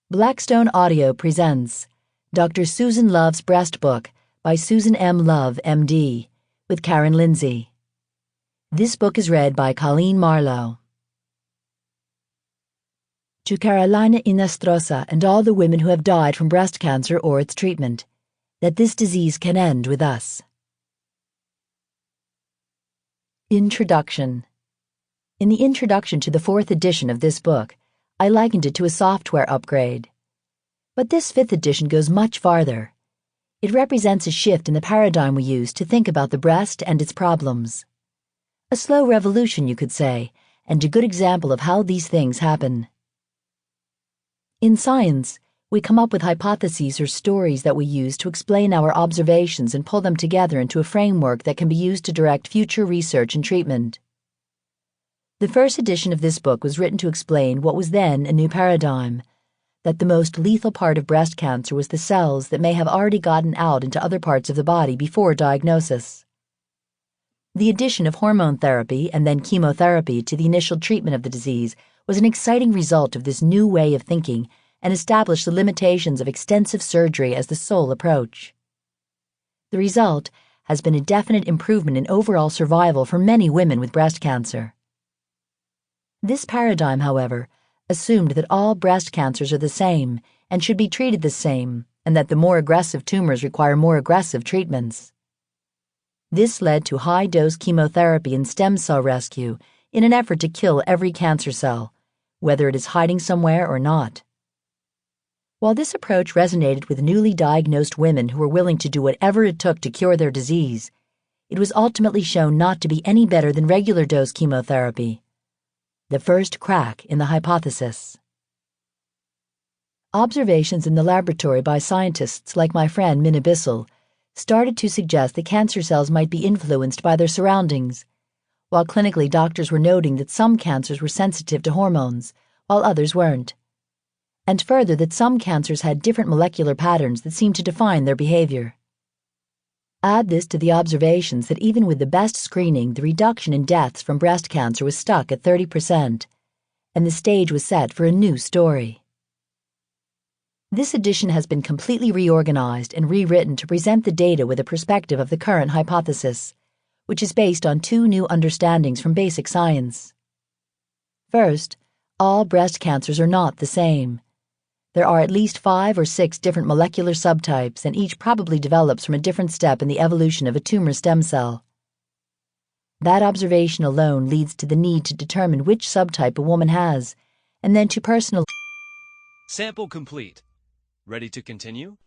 Blackstone Audio presents Dr. Susan Love's Breast Book by Susan M. Love, M.D., with Karen Lindsay. This book is read by Coleen Marlo. To Carolina Inestrosa and all the women who have died from breast cancer or its treatment, that this disease can end with us. Introduction. In the introduction to the 4th edition of this book, I likened it to a software upgrade. But this 5th edition goes much farther. It represents a shift in the paradigm we use to think about the breast and its problems. A slow revolution, you could say, and a good example of how these things happen. In science, we come up with hypotheses or stories that we use to explain our observations and pull them together into a framework that can be used to direct future research and treatment. The first edition of this book was written to explain what was then a new paradigm, that the most lethal part of breast cancer was the cells that may have already gotten out into other parts of the body before diagnosis. The addition of hormone therapy and then chemotherapy to the initial treatment of the disease was an exciting result of this new way of thinking and established the limitations of extensive surgery as the sole approach. The result has been a definite improvement in overall survival for many women with breast cancer. This paradigm, however, assumed that all breast cancers are the same and should be treated the same, and that the more aggressive tumors require more aggressive treatments. This led to high-dose chemotherapy and stem cell rescue in an effort to kill every cancer cell, whether it is hiding somewhere or not. While this approach resonated with newly diagnosed women who were willing to do whatever it took to cure their disease, it was ultimately shown not to be any better than regular dose chemotherapy. The first crack in the hypothesis. Observations in the laboratory by scientists like my friend Minna Bissell started to suggest that cancer cells might be influenced by their surroundings, while clinically doctors were noting that some cancers were sensitive to hormones, while others weren't, and further that some cancers had different molecular patterns that seemed to define their behavior. Add this to the observations that even with the best screening, the reduction in deaths from breast cancer was stuck at 30%, and the stage was set for a new story. This edition has been completely reorganized and rewritten to present the data with a perspective of the current hypothesis, which is based on 2 new understandings from basic science. First, all breast cancers are not the same. There are at least 5 or 6 different molecular subtypes, and each probably develops from a different step in the evolution of a tumor stem cell. That observation alone leads to the need to determine which subtype a woman has, and then to personal. Sample complete. Ready to continue?